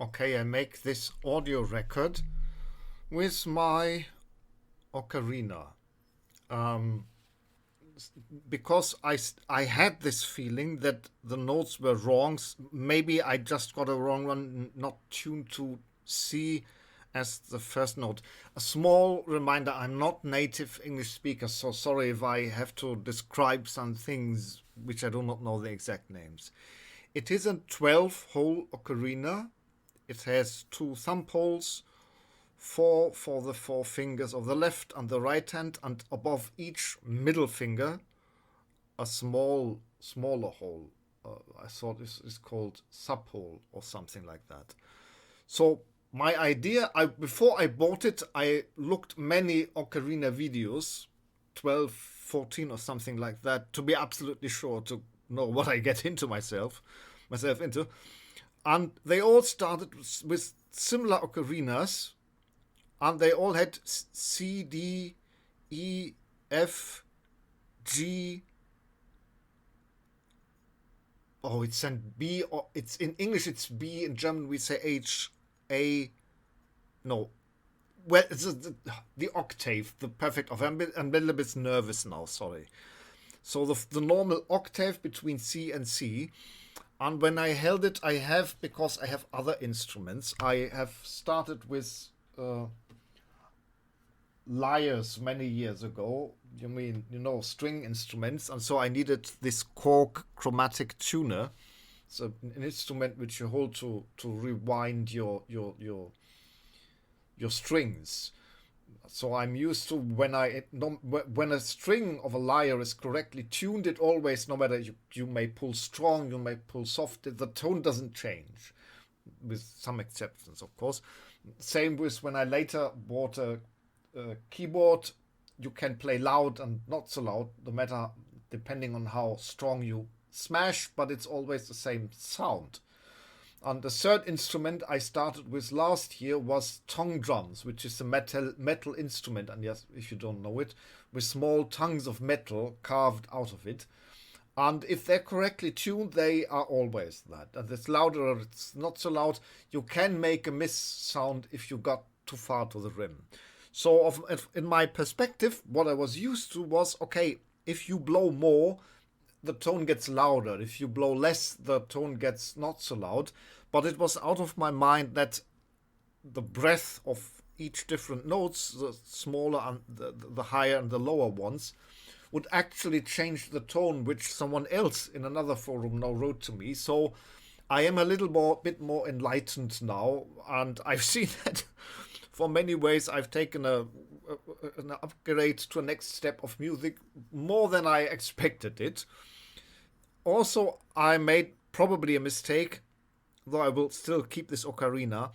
okay, I make this audio record with my ocarina. Um, because I had this feeling that the notes were wrong. Maybe I just got a wrong one, not tuned to C as the first note. A small reminder, I'm not native English speaker, so sorry if I have to describe some things which I do not know the exact names. It is a 12-hole ocarina. It has two thumb holes, four for the four fingers of the left and the right hand, and above each middle finger a smaller hole. I thought this is called sub hole or something like that. So my idea, before I bought it, I looked many ocarina videos, 12, 14 or something like that, to be absolutely sure to know what I get into myself into. And they all started with similar ocarinas, and they all had C, D, E, F, G. Oh, it's in B. Or it's in English. It's B. In German, we say H, A. No, well, it's the octave, the perfect octave. I'm a little bit nervous now. Sorry. So the normal octave between C and C. And when I held it, because I have other instruments, I have started with lyres many years ago. You mean, string instruments. And so I needed this cork chromatic tuner. It's an instrument which you hold to rewind your strings. So I'm used to when a string of a lyre is correctly tuned, it always, no matter you may pull strong, you may pull soft, the tone doesn't change, with some exceptions, of course. Same with when I later bought a keyboard. You can play loud and not so loud, no matter depending on how strong you smash, but it's always the same sound. And the third instrument I started with last year was tongue drums, which is a metal instrument, and yes, if you don't know it, with small tongues of metal carved out of it. And if they're correctly tuned, they are always that. And it's louder or it's not so loud. You can make a miss sound if you got too far to the rim. So in my perspective, what I was used to was, okay, if you blow more, the tone gets louder. If you blow less, the tone gets not so loud. But it was out of my mind that the breadth of each different notes, the smaller and the higher and the lower ones, would actually change the tone, which someone else in another forum now wrote to me. So I am a bit more enlightened now, and I've seen that for many ways I've taken an upgrade to a next step of music more than I expected it. Also, I made probably a mistake, though I will still keep this ocarina.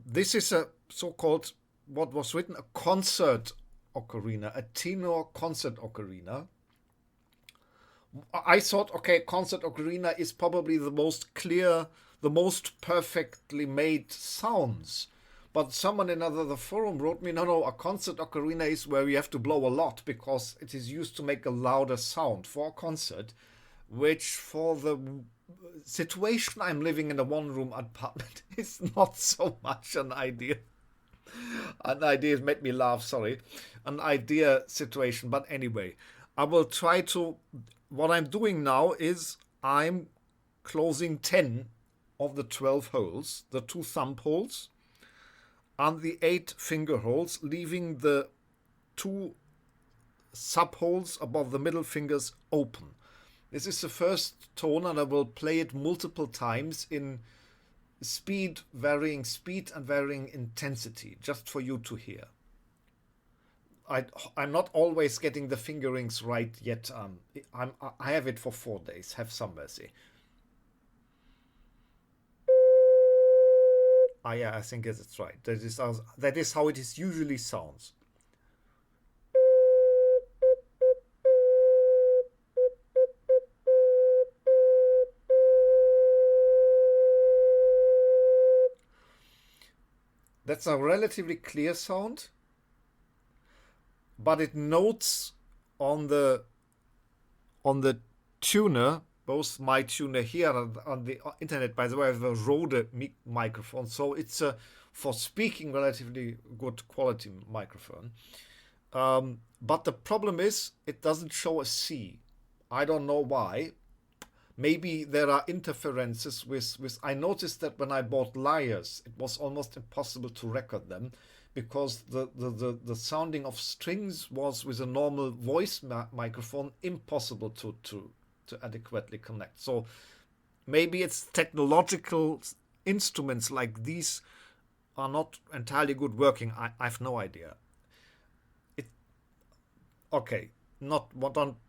This is a so-called, what was written, a concert ocarina, a tenor concert ocarina. I thought, okay, concert ocarina is probably the most clear, the most perfectly made sounds. But someone in another forum wrote me, no, a concert ocarina is where you have to blow a lot because it is used to make a louder sound for a concert, which for the situation I'm living in a one-room apartment is not so much an idea. An idea made me laugh, sorry. An idea situation. But anyway, I will try to. What I'm doing now is I'm closing 10 of the 12 holes, the two thumb holes, and the 8 finger holes, leaving the 2 sub holes above the middle fingers open. This is the first tone, and I will play it multiple times in varying speed and varying intensity, just for you to hear. I'm not always getting the fingerings right yet. I have it for 4 days. Have some mercy. Yeah, I think that's right. That is how it usually sounds. That's a relatively clear sound, but it notes on the tuner both my tuner here and on the internet. By the way, I have a Rode microphone, so it's a for speaking relatively good quality microphone. But the problem is it doesn't show a C. I don't know why. Maybe there are interferences with I noticed that when I bought lyres, it was almost impossible to record them because the sounding of strings was with a normal voice microphone impossible to adequately connect. So maybe it's technological instruments like these are not entirely good working. I've no idea. It okay. Not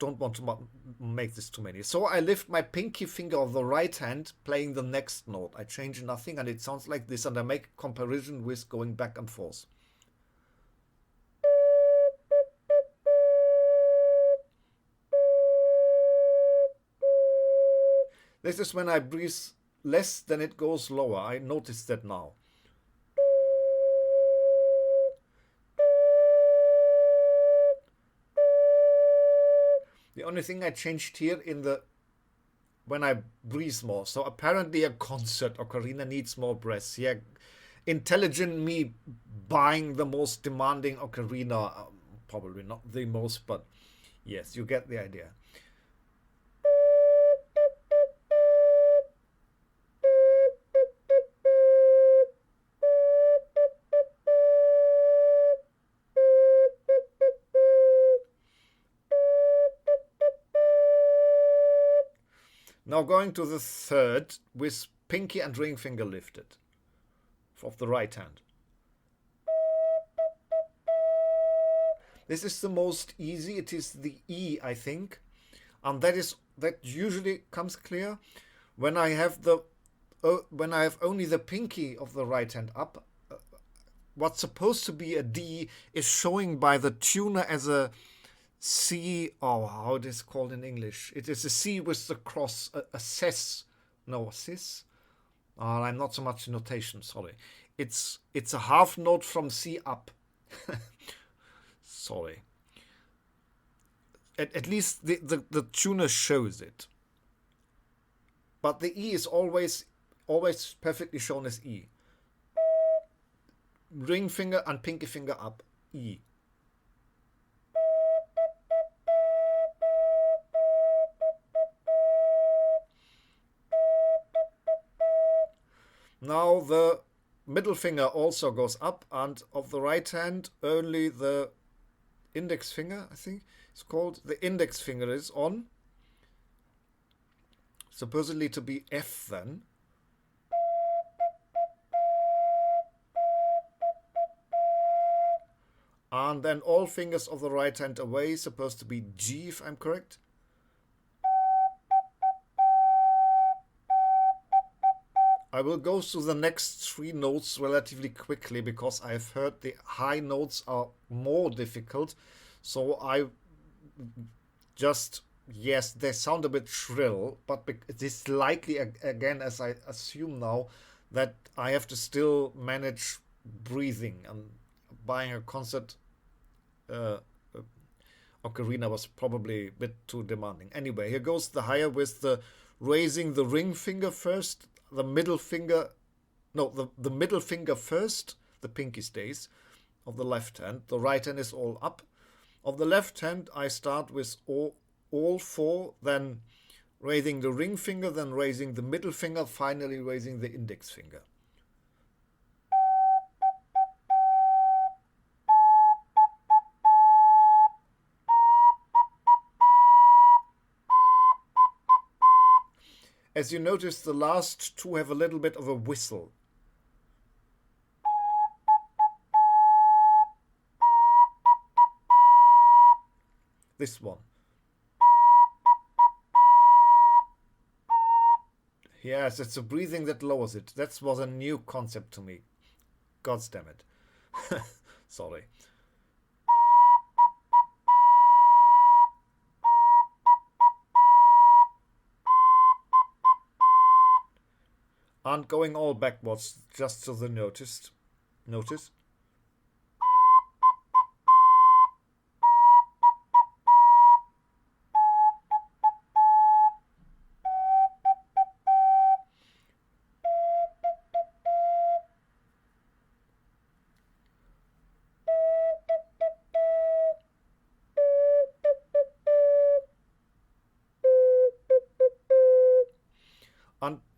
don't want to make this too many. So I lift my pinky finger of the right hand, playing the next note. I change nothing, and it sounds like this. And I make a comparison with going back and forth. This is when I breathe less, then it goes lower. I notice that now. The only thing I changed here in the when I breathe more. So apparently a concert ocarina needs more breaths. Yeah, intelligent me buying the most demanding ocarina, probably not the most, but yes, you get the idea. Now going to the third with pinky and ring finger lifted of the right hand. This is the most easy. It is the E, I think, and that usually comes clear when I have only the pinky of the right hand up. What's supposed to be a D is showing by the tuner as a C. Oh, how it is called in English? It is a C with the cross, a cis. No, cis. I'm not so much in notation. Sorry, it's a half note from C up. Sorry. At least the tuner shows it. But the E is always perfectly shown as E. Ring finger and pinky finger up. E. Now the middle finger also goes up, and of the right hand only the index finger, I think it's called, the index finger is on. Supposedly to be F then. And then all fingers of the right hand away, supposed to be G if I'm correct. I will go through the next three notes relatively quickly because I've heard the high notes are more difficult. So I just, yes, they sound a bit shrill, but it is likely, again, as I assume now, that I have to still manage breathing, and buying a concert ocarina was probably a bit too demanding. Anyway, here goes the higher with the raising the ring finger first, the middle finger, no, the middle finger first, the pinky stays, of the left hand. The right hand is all up. Of the left hand, I start with all four, then raising the ring finger, then raising the middle finger, finally raising the index finger. As you notice, the last two have a little bit of a whistle. This one. Yes, it's a breathing that lowers it. That was a new concept to me. God damn it. Sorry. And going all backwards, just so the notice.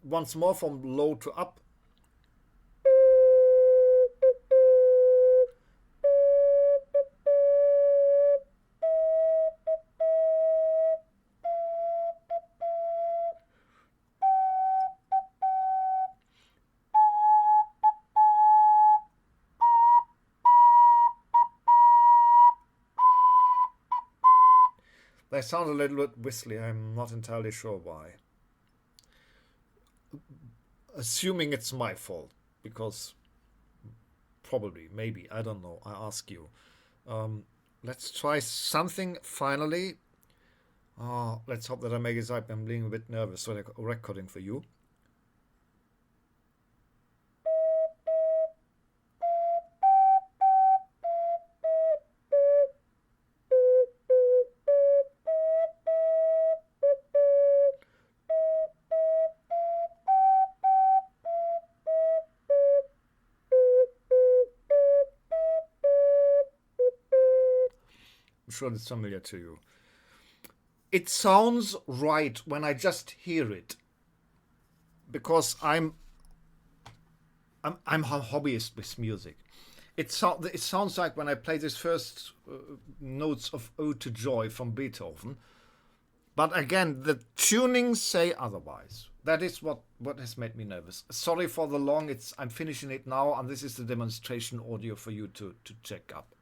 once more from low to up. They sound a little bit whistly. I'm not entirely sure why. Assuming it's my fault, because probably, maybe, I don't know. I ask you. Let's try something finally. Let's hope that I make it right. I'm being a bit nervous when I'm recording for you. I'm sure it's familiar to you. It sounds right when I just hear it, because I'm a hobbyist with music. It sounds like when I play these first notes of Ode to Joy from Beethoven. But again, the tunings say otherwise. That is what has made me nervous. Sorry for the long. I'm finishing it now, and this is the demonstration audio for you to check up.